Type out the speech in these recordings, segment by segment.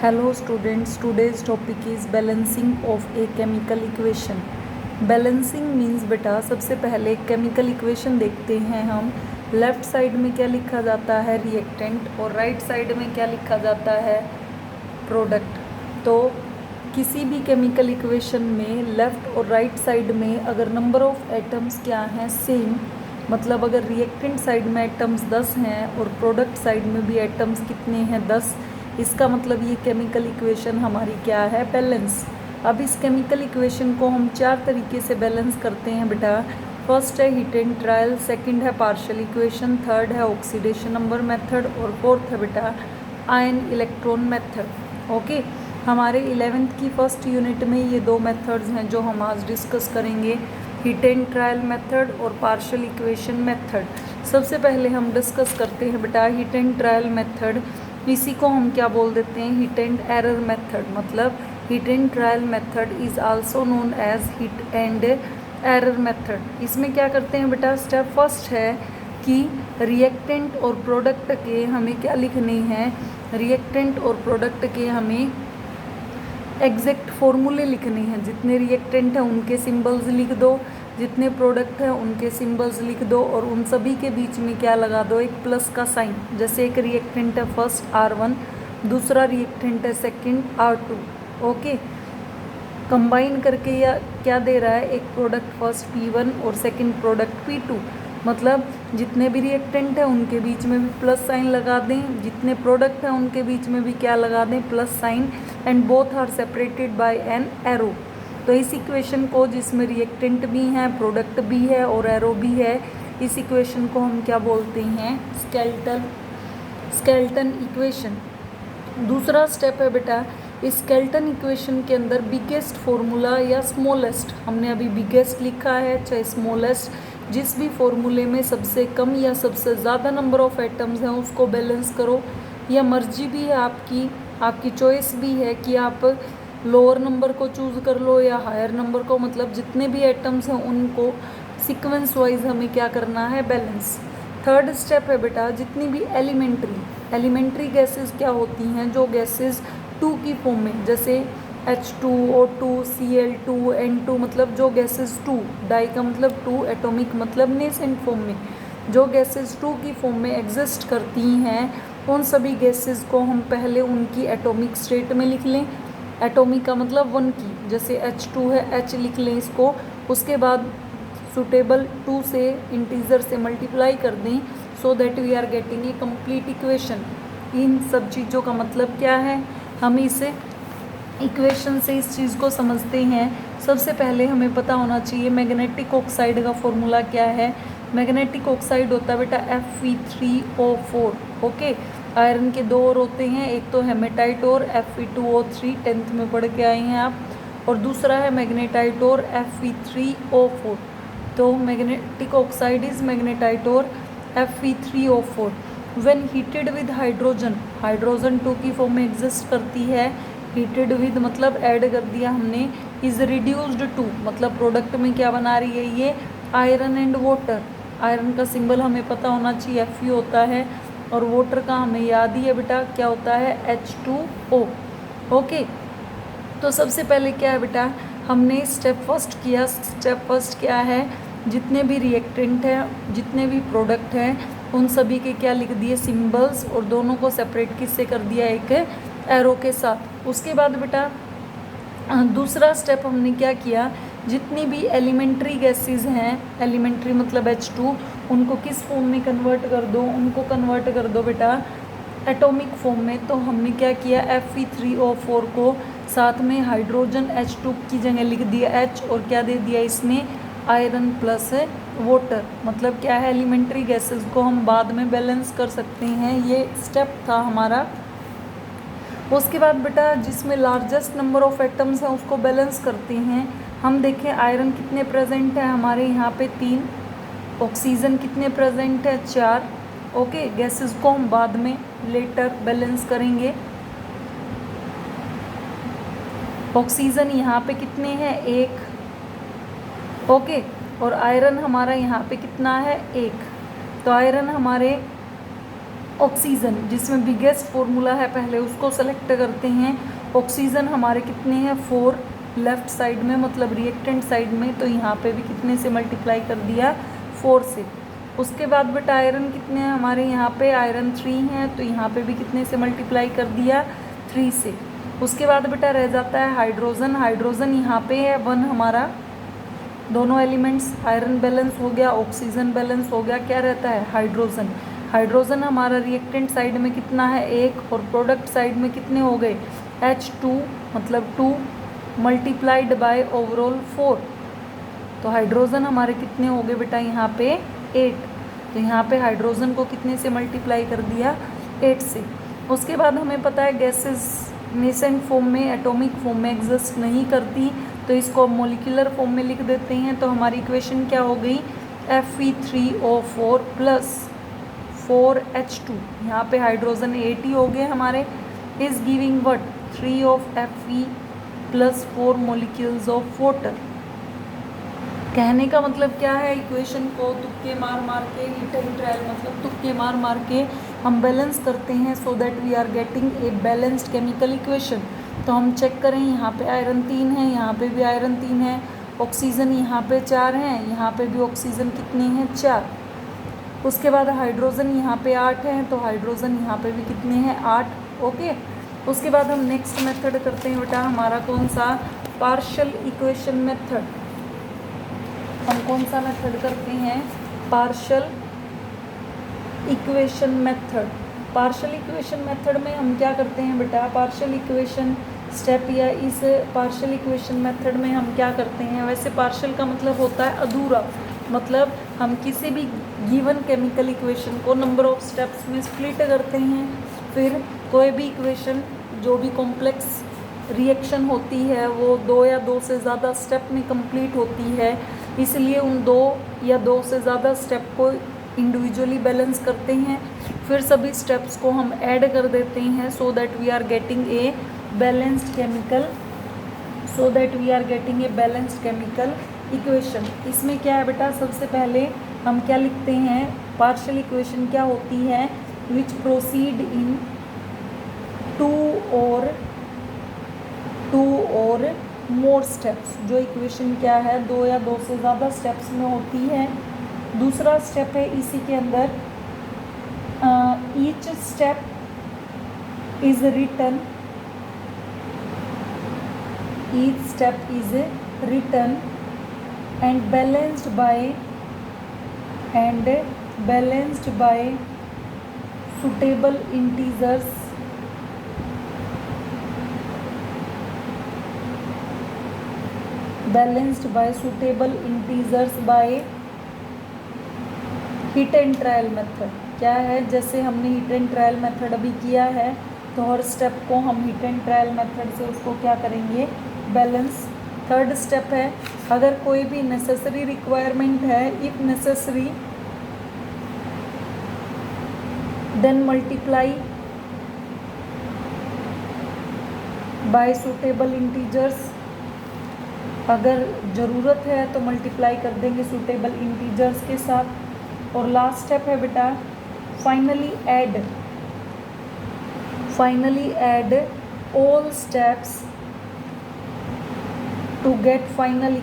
Hello students, today's topic is balancing of a chemical equation. Balancing means बेटा सबसे पहले chemical equation देखते हैं हम। लेफ्ट साइड में क्या लिखा जाता है रिएक्टेंट और राइट साइड में क्या लिखा जाता है प्रोडक्ट। तो किसी भी केमिकल इक्वेशन में लेफ्ट और राइट साइड में अगर नंबर ऑफ एटम्स क्या हैं सेम, मतलब अगर रिएक्टेंट साइड में एटम्स 10 हैं और प्रोडक्ट साइड में भी एटम्स कितने हैं 10, इसका मतलब ये केमिकल इक्वेशन हमारी क्या है बैलेंस। अब इस केमिकल इक्वेशन को हम 4 तरीके से बैलेंस करते हैं बेटा। फर्स्ट है हीट एंड ट्रायल, सेकंड है पार्शियल इक्वेशन, थर्ड है ऑक्सीडेशन नंबर मेथड और फोर्थ है बेटा आयन इलेक्ट्रॉन मेथड। ओके, हमारे 11th की फर्स्ट यूनिट में ये दो मेथड्स हैं जो हम आज डिस्कस करेंगे, हीट एंड ट्रायल मेथड और पार्शियल इक्वेशन मेथड। सबसे पहले हम डिस्कस करते हैं बेटा हीट एंड ट्रायल मेथड। इसी को हम क्या बोल देते हैं हीट एंड एरर मेथड, मतलब hit and trial method is also known as hit and error method. इसमें क्या करते हैं बेटा, स्टेप फर्स्ट है कि रिएक्टेंट और प्रोडक्ट के हमें क्या लिखने हैं, रिएक्टेंट और प्रोडक्ट के हमें एग्जैक्ट फॉर्मूले लिखने हैं। जितने रिएक्टेंट हैं उनके सिंबल्स लिख दो, जितने प्रोडक्ट हैं उनके सिंबल्स लिख दो और उन सभी के बीच में क्या लगा दो, एक प्लस का साइन। जैसे एक रिएक्टेंट है फर्स्ट R1, दूसरा रिएक्टेंट है सेकंड R2। ओके, कंबाइन करके या क्या दे रहा है, एक प्रोडक्ट फर्स्ट P1 और सेकंड प्रोडक्ट P2, मतलब जितने भी रिएक्टेंट हैं उनके बीच में भी प्लस साइन लगा दें, जितने प्रोडक्ट हैं उनके बीच में भी क्या लगा दें, plus sign, and both are separated by an arrow. तो इस इक्वेशन को जिसमें रिएक्टेंट भी हैं, प्रोडक्ट भी है और एरो भी है, इस इक्वेशन को हम क्या बोलते हैं, स्केलेटन इक्वेशन। दूसरा स्टेप है बेटा, इस स्केलेटन इक्वेशन के अंदर बिगेस्ट फॉर्मूला या स्मॉलेस्ट, हमने अभी बिगेस्ट लिखा है चाहे स्मॉलेस्ट, जिस भी फॉर्मूले में सबसे कम या सबसे ज़्यादा नंबर ऑफ एटम्स हैं उसको बैलेंस करो। या मर्जी भी है आपकी, आपकी चॉइस भी है कि आप लोअर नंबर को चूज़ कर लो या हायर नंबर को, मतलब जितने भी एटम्स हैं उनको सीक्वेंस वाइज हमें क्या करना है, बैलेंस। थर्ड स्टेप है बेटा, जितनी भी एलिमेंट्री गैसेस क्या होती हैं, जो गैसेस 2 की फॉर्म में, जैसे H2O2 Cl2 N2, मतलब जो गैसेस 2, डाई का मतलब 2, एटॉमिक मतलब नेसेंट फॉर्म में, जो गैसेस 2 की फॉर्म में एग्जिस्ट करती हैं, उन सभी गैसेस को हम पहले उनकी एटॉमिक स्टेट में लिख लें। एटॉमिक का मतलब 1 की, जैसे H2 है H लिख लें इसको, उसके बाद सुटेबल 2 से इंटीजर से मल्टीप्लाई कर दें, so that we are getting a complete equation. इन सब चीज़ों का मतलब क्या है, हम इसे इक्वेशन से इस चीज़ को समझते हैं। सबसे पहले हमें पता होना चाहिए मैग्नेटिक ऑक्साइड का फॉर्मूला क्या है। मैग्नेटिक ऑक्साइड होता है बेटा Fe3O4। ओके, आयरन के 2 और होते हैं, एक तो हेमेटाइट और Fe2O3, 10th में पढ़ के आए हैं आप, और दूसरा है मैग्नेटाइट और Fe3O4। तो मैग्नेटिक ऑक्साइड इज मैग्नेटाइट और Fe3O4। When heated with hydrogen, hydrogen 2 की फॉर्म में एग्जिस्ट करती है, हीटेड विद मतलब ऐड कर दिया हमने, इज रिड्यूस्ड टू मतलब प्रोडक्ट में क्या बना रही है ये, आयरन एंड वाटर। आयरन का सिंबल हमें पता होना चाहिए Fe होता है, और वाटर का हमें याद ही है बेटा क्या होता है, H2O। ओके, तो सबसे पहले क्या है बेटा, हमने स्टेप फर्स्ट किया। स्टेप फर्स्ट क्या है, जितने भी रिएक्टेंट हैं, जितने भी प्रोडक्ट हैं, उन सभी के क्या लिख दिए, सिंबल्स, और दोनों को सेपरेट किससे कर दिया, एक एरो के साथ। उसके बाद बेटा दूसरा स्टेप हमने क्या किया, जितनी भी एलिमेंट्री गैसेस हैं, एलिमेंट्री मतलब H2, उनको किस फॉर्म में कन्वर्ट कर दो, उनको कन्वर्ट कर दो बेटा एटॉमिक फॉर्म में। तो हमने क्या किया, Fe3O4 को साथ में हाइड्रोजन H2 की जगह लिख दिया H, और क्या दे दिया इसमें, आयरन प्लस वाटर। मतलब क्या है, एलिमेंट्री गैसेस को हम बाद में बैलेंस कर सकते हैं। ये स्टेप था हमारा। उसके बाद बेटा जिसमें लार्जेस्ट नंबर ऑफ एटम्स हैं उसको बैलेंस करते हैं। हम देखें आयरन कितने प्रेजेंट है हमारे यहाँ पे 3, ऑक्सीजन कितने प्रेजेंट है 4। ओके, गैसेस को हम बाद में लेटर बैलेंस करेंगे। ऑक्सीजन यहाँ पे कितने हैं 1। ओके, और आयरन हमारा यहाँ पे कितना है 1। तो आयरन हमारे ऑक्सीजन, जिसमें बिगेस्ट फॉर्मूला है पहले उसको सेलेक्ट करते हैं। ऑक्सीजन हमारे कितने हैं 4 लेफ्ट साइड में, मतलब रिएक्टेंट साइड में, तो यहाँ पे भी कितने से मल्टीप्लाई कर दिया 4 से। उसके बाद बेटा आयरन कितने हैं हमारे यहाँ पे, आयरन 3 है, तो यहाँ पे भी कितने से मल्टीप्लाई कर दिया 3 से। उसके बाद बेटा रह जाता है हाइड्रोजन। हाइड्रोजन यहाँ पे है 1 हमारा, दोनों एलिमेंट्स, आयरन बैलेंस हो गया, ऑक्सीजन बैलेंस हो गया, क्या रहता है हाइड्रोजन। हाइड्रोजन हमारा रिएक्टेंट साइड में कितना है 1, और प्रोडक्ट साइड में कितने हो गए H2, मतलब 2 मल्टीप्लाइड बाय ओवरऑल 4। तो हाइड्रोजन हमारे कितने हो गए बेटा यहाँ पे 8। तो यहाँ पे हाइड्रोजन को कितने से मल्टीप्लाई कर दिया 8 से। उसके बाद हमें पता है गैसेस नेसेंट फॉर्म में, एटॉमिक फॉर्म में एग्जिस्ट नहीं करती, तो इसको मॉलिक्यूलर फॉर्म में लिख देते हैं। तो हमारी इक्वेशन क्या हो गई Fe3O4 प्लस 4H2, यहाँ पे हाइड्रोजन 8 ही हो गए हमारे, is giving what 3 of Fe plus 4 molecules of water. कहने का मतलब क्या है, इक्वेशन को तुक्के मार मार के, हिट एंड ट्रायल मतलब तुक्के मार मार के हम बैलेंस करते हैं, so that we are getting a balanced chemical equation. तो हम चेक करें, यहाँ पे आयरन 3 है, यहाँ पे भी आयरन 3 है, ऑक्सीजन यहाँ पे 4 हैं, यहाँ पे भी ऑक्सीजन कितने हैं 4। उसके बाद हाइड्रोजन यहाँ पे 8 है, तो हाइड्रोजन यहाँ पे भी कितने हैं 8। ओके, उसके बाद हम नेक्स्ट मेथड करते हैं बेटा, हमारा कौन सा पार्शियल इक्वेशन मेथड। हम कौन सा मेथड करते हैं partial equation method. Partial equation method में हम क्या करते हैं बेटा, पार्शियल इक्वेशन स्टेप या इस पार्शियल इक्वेशन मेथड में हम क्या करते हैं, वैसे पार्शियल का मतलब होता है अधूरा, मतलब हम किसी भी गिवन केमिकल इक्वेशन को नंबर ऑफ स्टेप्स में स्प्लिट करते हैं, फिर कोई भी इक्वेशन जो भी कॉम्प्लेक्स रिएक्शन होती है वो 2 या 2 से ज़्यादा स्टेप में कंप्लीट होती है, इसलिए उन 2 या 2 से ज़्यादा स्टेप को इंडिविजुअली बैलेंस करते हैं, फिर सभी स्टेप्स को हम ऐड कर देते हैं, so that we are getting a balanced chemical, so that we are getting a balanced chemical equation. इसमें क्या है बेटा, सबसे पहले हम क्या लिखते हैं, पार्शियल इक्वेशन क्या होती है, विच प्रोसीड इन 2 और मोर स्टेप्स। जो इक्वेशन क्या है 2 या 2 से ज़्यादा स्टेप्स में होती है। दूसरा स्टेप है इसी के अंदर each step is written, each step is written and balanced by suitable integers, balanced by suitable integers by hit and trial method. क्या है, जैसे हमने हिट एंड ट्रायल मेथड अभी किया है, तो हर स्टेप को हम हिट एंड ट्रायल मेथड से उसको क्या करेंगे बैलेंस। थर्ड स्टेप है, अगर कोई भी नेसेसरी रिक्वायरमेंट है, if necessary then multiply by suitable integers. अगर ज़रूरत है तो मल्टीप्लाई कर देंगे सुटेबल इंटीजर्स के साथ। और लास्ट स्टेप है बेटा finally add all steps to get final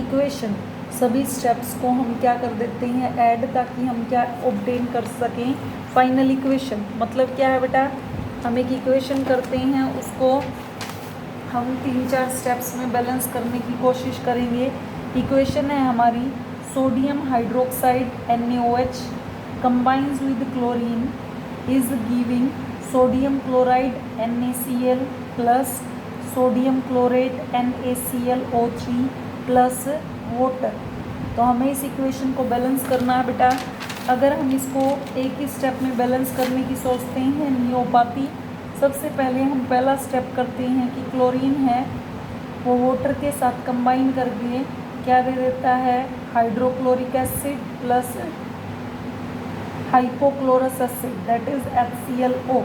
equation. सभी स्टेप्स को हम क्या कर देते हैं ऐड, ताकि हम क्या ऑब्टेन कर सकें फाइनल इक्वेशन। मतलब क्या है बेटा, हम एक इक्वेशन करते हैं, उसको हम 3-4 स्टेप्स में बैलेंस करने की कोशिश करेंगे। इक्वेशन है हमारी sodium hydroxide NaOH combines with chlorine is giving sodium chloride NaCl plus sodium chlorate NaClO3 plus water. तो हमें इस इक्वेशन को बैलेंस करना है बेटा। अगर हम इसको एक ही स्टेप में बैलेंस करने की सोचते हैं, नहीं हो पाती। सबसे पहले हम पहला स्टेप करते हैं कि क्लोरीन है वो वाटर के साथ कंबाइन करके क्या दे देता है hydrochloric acid plus hypochlorous acid, that is HClO।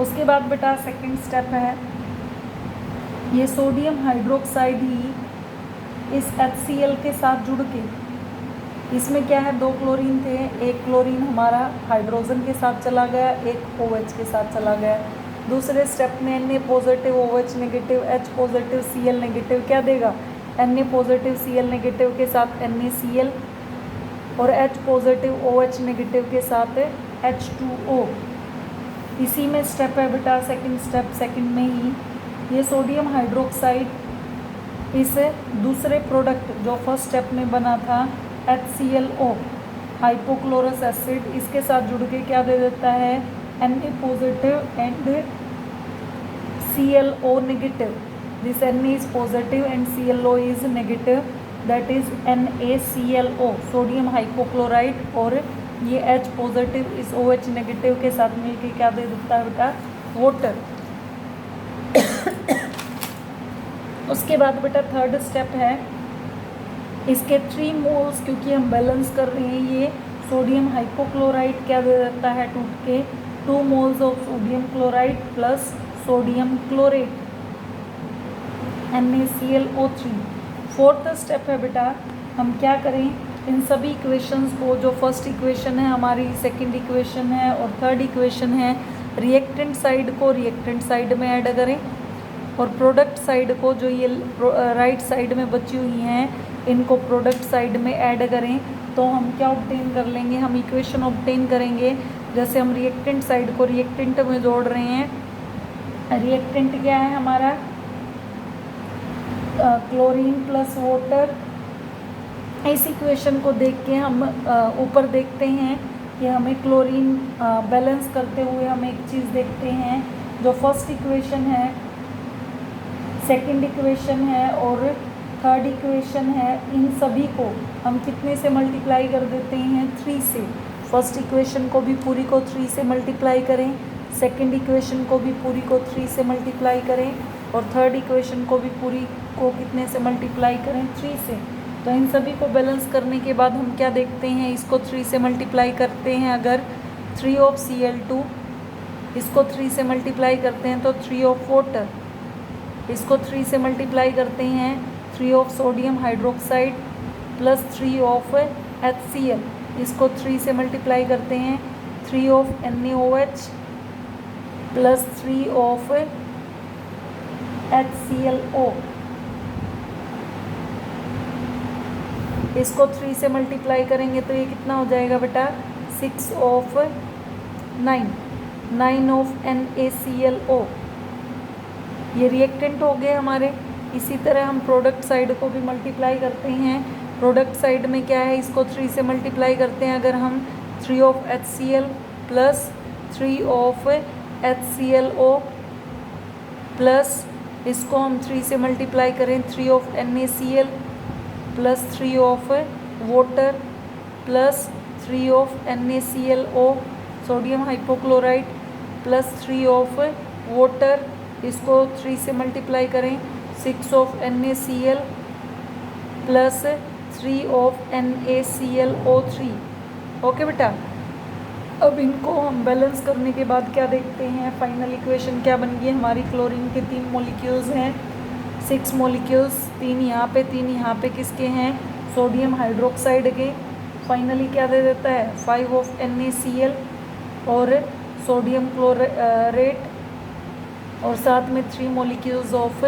उसके बाद बेटा सेकंड स्टेप है, ये सोडियम हाइड्रोक्साइड ही इस HCl के साथ जुड़ के इसमें क्या है, 2 क्लोरीन थे, एक क्लोरीन हमारा हाइड्रोजन के साथ चला गया, एक OH के साथ चला गया। दूसरे स्टेप में Na positive OH negative H positive Cl negative क्या देगा, Na पॉजिटिव Cl नेगेटिव के साथ NaCl और H पॉजिटिव OH नेगेटिव के साथ H2O। इसी में स्टेप है बेटा सेकंड स्टेप, सेकंड में ही ये सोडियम हाइड्रोक्साइड इस दूसरे प्रोडक्ट जो फर्स्ट स्टेप में बना था HClO हाइपोक्लोरस एसिड, इसके साथ जुड़ के क्या दे देता है, Na positive and ClO negative. This Na is positive and ClO is negative, that is NaClO sodium hypochloride. और ये H पॉजिटिव इस OH नेगेटिव के साथ मिलके क्या दे देता है बेटा, वाटर। उसके बाद बेटा थर्ड स्टेप है, इसके 3 मोल्स, क्योंकि हम बैलेंस कर रहे हैं, ये सोडियम हाइपोक्लोराइड क्या दे देता है टूट के, 2 moles of sodium chloride plus sodium chlorate NaClO3। Fourth step है बेटा, हम क्या करें, इन सभी इक्वेशंस को, जो फर्स्ट इक्वेशन है हमारी, सेकंड इक्वेशन है और थर्ड इक्वेशन है, रिएक्टेंट साइड को रिएक्टेंट साइड में ऐड करें और प्रोडक्ट साइड को, जो ये राइट साइड में बची हुई हैं, इनको प्रोडक्ट साइड में ऐड करें। तो हम क्या ऑब्टेन कर लेंगे, हम इक्वेशन ऑब्टेन करेंगे। जैसे हम रिएक्टेंट साइड को रिएक्टेंट में जोड़ रहे हैं, रिएक्टेंट क्या है हमारा, क्लोरीन प्लस वाटर। इस इक्वेशन को देख के हम ऊपर देखते हैं कि हमें क्लोरीन बैलेंस करते हुए हम एक चीज़ देखते हैं, जो फर्स्ट इक्वेशन है, सेकंड इक्वेशन है और थर्ड इक्वेशन है, इन सभी को हम कितने से मल्टीप्लाई कर देते हैं, 3 से। फर्स्ट इक्वेशन को भी पूरी को 3 से मल्टीप्लाई करें, सेकंड इक्वेशन को भी पूरी को 3 से मल्टीप्लाई करें और थर्ड इक्वेशन को भी पूरी को कितने से मल्टीप्लाई करें, 3 से। तो इन सभी को बैलेंस करने के बाद हम क्या देखते हैं, इसको 3 से मल्टीप्लाई करते हैं, अगर 3 ऑफ Cl2, इसको 3 से मल्टीप्लाई करते हैं तो 3 ऑफ वाटर, इसको 3 से मल्टीप्लाई करते हैं 3 of sodium hydroxide plus 3 of HCl, इसको 3 से मल्टीप्लाई करते हैं 3 of NaOH plus 3 of HClO, इसको 3 से मल्टीप्लाई करेंगे तो ये कितना हो जाएगा बेटा, 6 ऑफ 9 ऑफ NaClO। ये रिएक्टेंट हो गए हमारे। इसी तरह हम प्रोडक्ट साइड को भी मल्टीप्लाई करते हैं। प्रोडक्ट साइड में क्या है, इसको 3 से मल्टीप्लाई करते हैं, अगर हम 3 of HCl plus 3 of HClO plus इसको हम 3 से मल्टीप्लाई करें 3 of NaCl plus 3 of water plus 3 of NaClO sodium hypochloride plus 3 of water, इसको 3 से मल्टीप्लाई करें 6 of NaCl plus 3 of NaClO3। Okay बेटा, अब इनको हम बैलेंस करने के बाद क्या देखते हैं, फाइनल इक्वेशन क्या बन गई हमारी। क्लोरीन के 3 मॉलिक्यूल्स हैं, 6 मॉलिक्यूल्स, 3 यहाँ पे 3 यहाँ पे, किसके हैं, सोडियम हाइड्रोक्साइड के। फाइनली क्या दे देता है, 5 ऑफ NaCl और सोडियम क्लोरेट और साथ में 3 मॉलिक्यूल्स ऑफ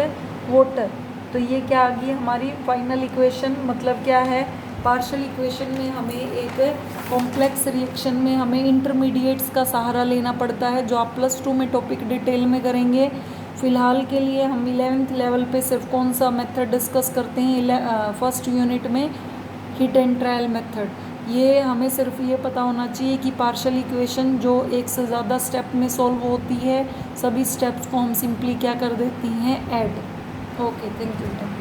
वाटर। तो ये क्या आ गई हमारी फाइनल इक्वेशन। मतलब क्या है, पार्शियल इक्वेशन में हमें एक कॉम्प्लेक्स रिएक्शन में हमें इंटरमीडिएट्स का सहारा लेना पड़ता है, जो आप +2 में टॉपिक डिटेल में करेंगे। फ़िलहाल के लिए हम 11th लेवल पे सिर्फ कौन सा मेथड डिस्कस करते हैं, फर्स्ट यूनिट में हिट एंड ट्रायल मेथड। ये हमें सिर्फ ये पता होना चाहिए कि पार्शियल इक्वेशन जो एक से ज़्यादा स्टेप में सॉल्व होती है, सभी स्टेप्स को हम सिंपली क्या कर देती हैं, ऐड। Okay, thank you.